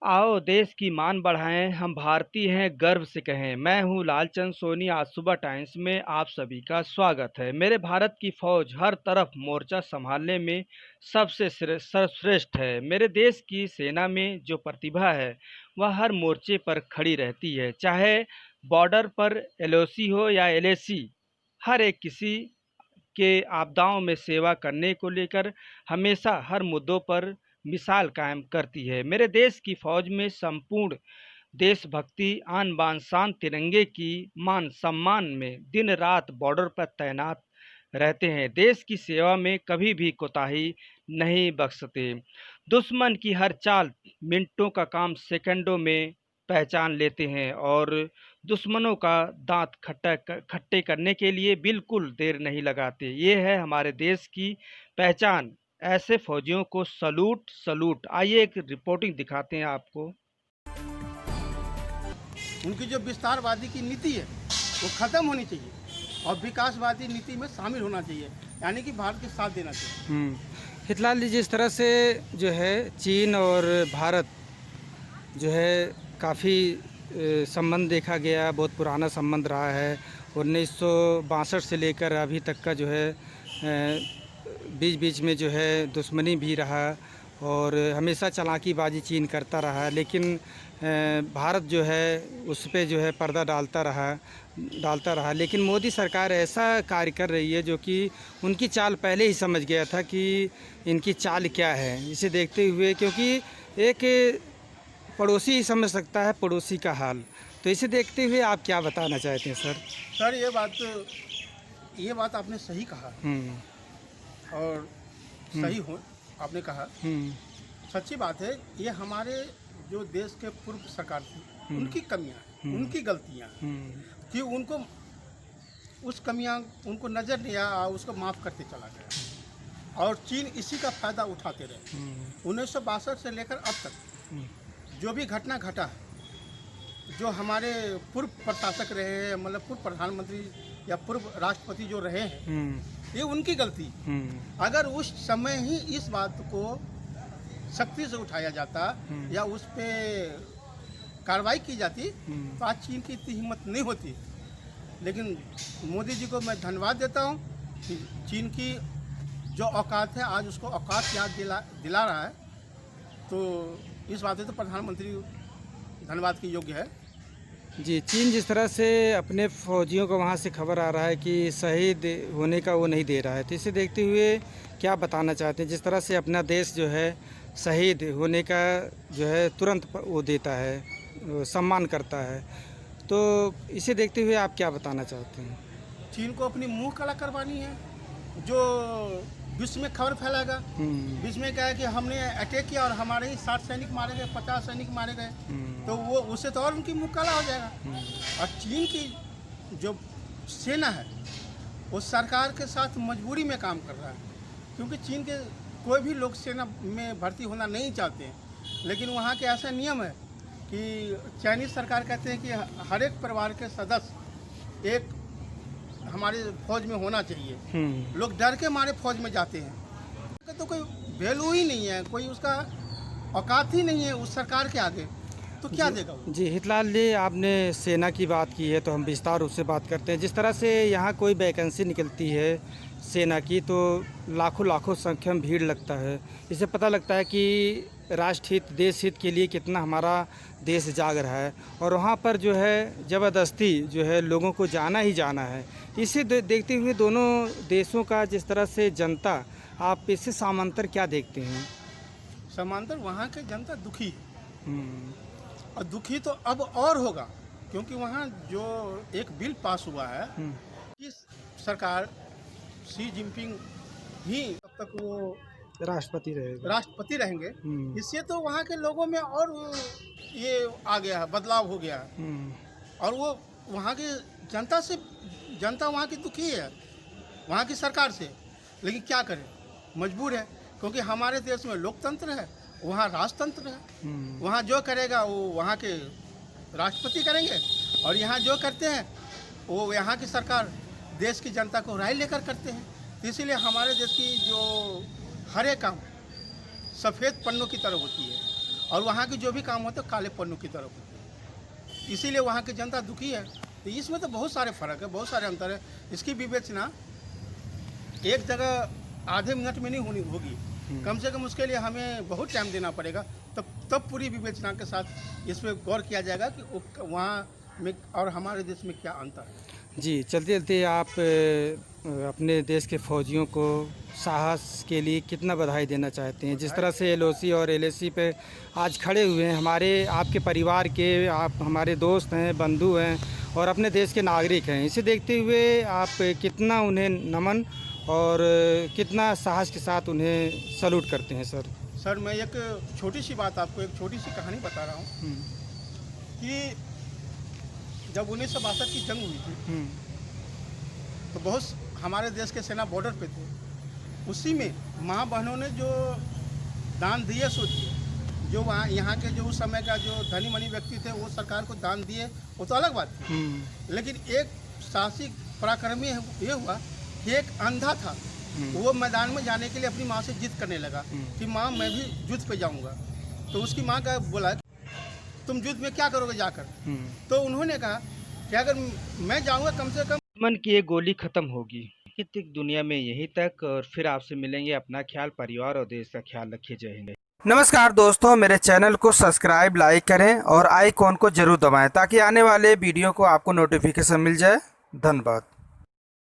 आओ देश की मान बढ़ाएं, हम भारतीय हैं गर्व से कहें। मैं हूं लालचंद सोनी। आज सुबह टाइम्स में आप सभी का स्वागत है। मेरे भारत की फौज हर तरफ मोर्चा संभालने में सबसे सर्वश्रेष्ठ है। मेरे देश की सेना में जो प्रतिभा है वह हर मोर्चे पर खड़ी रहती है, चाहे बॉर्डर पर एलओसी हो या एलएसी। हर एक किसी के आपदाओं में सेवा करने को लेकर हमेशा हर मुद्दों पर मिसाल कायम करती है। मेरे देश की फौज में संपूर्ण देशभक्ति, आन बान शान, तिरंगे की मान सम्मान में दिन रात बॉर्डर पर तैनात रहते हैं। देश की सेवा में कभी भी कोताही नहीं बख्शते। दुश्मन की हर चाल, मिनटों का काम सेकंडों में पहचान लेते हैं और दुश्मनों का दांत खट्टे करने के लिए बिल्कुल देर नहीं लगाते। ये है हमारे देश की पहचान। ऐसे फौजियों को सलूट सलूट। आइए एक रिपोर्टिंग दिखाते हैं आपको। उनकी जो विस्तारवादी की नीति है वो ख़त्म होनी चाहिए और विकासवादी नीति में शामिल होना चाहिए, यानी कि भारत के साथ देना चाहिए। हितलाल जी, जिस तरह से जो है चीन और भारत जो है काफ़ी संबंध देखा गया, बहुत पुराना संबंध रहा है। 1962 से लेकर अभी तक का जो है बीच बीच में जो है दुश्मनी भी रहा और हमेशा चालाकीबाजी चीन करता रहा, लेकिन भारत जो है उस पे जो है पर्दा डालता रहा। लेकिन मोदी सरकार ऐसा कार्य कर रही है जो कि उनकी चाल पहले ही समझ गया था कि इनकी चाल क्या है। इसे देखते हुए, क्योंकि एक पड़ोसी ही समझ सकता है पड़ोसी का हाल, तो इसे देखते हुए आप क्या बताना चाहते हैं सर? सर, ये बात आपने सही कहा और सही हो आपने कहा। सच्ची बात है। ये हमारे जो देश के पूर्व सरकार थी उनकी कमियां हैं, उनकी गलतियां हैं कि उनको उस कमियां उनको नज़र नहीं आया, उसको माफ़ करते चला गया और चीन इसी का फ़ायदा उठाते रहे। 1962 से लेकर अब तक जो भी घटना घटा है, जो हमारे पूर्व प्रशासक रहे हैं, मतलब पूर्व प्रधानमंत्री या पूर्व राष्ट्रपति जो रहे हैं, ये उनकी गलती। अगर उस समय ही इस बात को सख्ती से उठाया जाता या उस पे कार्रवाई की जाती तो आज चीन की इतनी हिम्मत नहीं होती। लेकिन मोदी जी को मैं धन्यवाद देता हूँ कि चीन की जो औकात है आज उसको औकात याद दिला रहा है। तो इस बात में तो प्रधानमंत्री धन्यवाद के योग्य है। जी, चीन जिस तरह से अपने फौजियों को वहाँ से खबर आ रहा है कि शहीद होने का वो नहीं दे रहा है, तो इसे देखते हुए क्या बताना चाहते हैं? जिस तरह से अपना देश जो है शहीद होने का जो है तुरंत वो देता है, सम्मान करता है, तो इसे देखते हुए आप क्या बताना चाहते हैं? चीन को अपनी मुंह काला करवानी है, जो विश्व में खबर फैलाएगा। विश्व में क्या है कि हमने अटैक किया और हमारे ही 60 सैनिक मारे गए, 50 सैनिक मारे गए, तो वो उससे तो और उनकी मुंह काला हो जाएगा। और चीन की जो सेना है वो सरकार के साथ मजबूरी में काम कर रहा है, क्योंकि चीन के कोई भी लोग सेना में भर्ती होना नहीं चाहते हैं, लेकिन वहाँ के ऐसा नियम है कि चाइनीज़ सरकार कहते हैं कि हर एक परिवार के सदस्य एक हमारे फौज में होना चाहिए। लोग डर के मारे फौज में जाते हैं, तो कोई वैल्यू ही नहीं है, कोई उसका औकात ही नहीं है उस सरकार के आगे, तो क्या देगा वो? जी हितलाल जी, आपने सेना की बात की है तो हम विस्तार रूप से बात करते हैं। जिस तरह से यहाँ कोई वैकेंसी निकलती है सेना की तो लाखों संख्या में भीड़ लगता है। इससे पता लगता है कि राष्ट्र हित, देश हित के लिए कितना हमारा देश जाग रहा है, और वहाँ पर जो है ज़बरदस्ती जो है लोगों को जाना ही जाना है। इसे देखते हुए दोनों देशों का जिस तरह से जनता, आप इससे समांतर क्या देखते हैं? समांतर वहाँ के जनता दुखी है और दुखी तो अब और होगा, क्योंकि वहाँ जो एक बिल पास हुआ है कि सरकार शी जिनपिंग ही तब तक वो राष्ट्रपति रहेंगे। इससे तो वहाँ के लोगों में और ये आ गया है, बदलाव हो गया है और वो वहाँ की जनता वहाँ की दुखी है वहाँ की सरकार से। लेकिन क्या करें, मजबूर है, क्योंकि हमारे देश में लोकतंत्र है, वहाँ राजतंत्र है। वहाँ जो करेगा वो वहाँ के राष्ट्रपति करेंगे और यहाँ जो करते हैं वो यहाँ की सरकार देश की जनता को राय लेकर करते हैं। तो इसीलिए हमारे देश की जो हर एक काम सफ़ेद पन्नों की तरह होती है और वहाँ के जो भी काम होते काले पन्नू की तरफ होते, इसीलिए वहाँ की जनता दुखी है। तो इसमें तो बहुत सारे फ़र्क है, बहुत सारे अंतर है। इसकी विवेचना एक जगह आधे मिनट में नहीं होगी, कम से कम उसके लिए हमें बहुत टाइम देना पड़ेगा। तब पूरी विवेचना के साथ इस पर गौर किया जाएगा कि वहाँ में और हमारे देश में क्या अंतर है। जी, चलते चलते आप अपने देश के फौजियों को साहस के लिए कितना बधाई देना चाहते हैं? जिस तरह से एलओसी और एलएसी पे आज खड़े हुए हैं, हमारे आपके परिवार के, आप हमारे दोस्त हैं, बंधु हैं और अपने देश के नागरिक हैं। इसे देखते हुए आप कितना उन्हें नमन और कितना साहस के साथ उन्हें सैल्यूट करते हैं सर? सर, मैं एक छोटी सी बात, आपको एक छोटी सी कहानी बता रहा हूँ कि जब 1962 की जंग हुई थी तो बहुत हमारे देश के सेना बॉर्डर पे थे। उसी में माँ बहनों ने जो दान दिए सो दिए, जो वहाँ यहाँ के जो उस समय का जो धनी मनी व्यक्ति थे वो सरकार को दान दिए, वो तो अलग बात थी। लेकिन एक साहसिक पराक्रमी ये हुआ कि एक अंधा था, वो मैदान में जाने के लिए अपनी माँ से जिद करने लगा कि माँ मैं भी युद्ध पे जाऊँगा। तो उसकी माँ का बोला तुम युद्ध में क्या करोगे जाकर? तो उन्होंने कहा कि अगर मैं जाऊँगा कम से कम मन की एक गोली खत्म होगी। कितनी दुनिया में यहीं तक, और फिर आपसे मिलेंगे। अपना ख्याल, परिवार और देश का ख्याल रखिए। जय हिंद। नमस्कार दोस्तों, मेरे चैनल को सब्सक्राइब, लाइक करें और आइकॉन को जरूर दबाएं ताकि आने वाले वीडियो को आपको नोटिफिकेशन मिल जाए। धन्यवाद।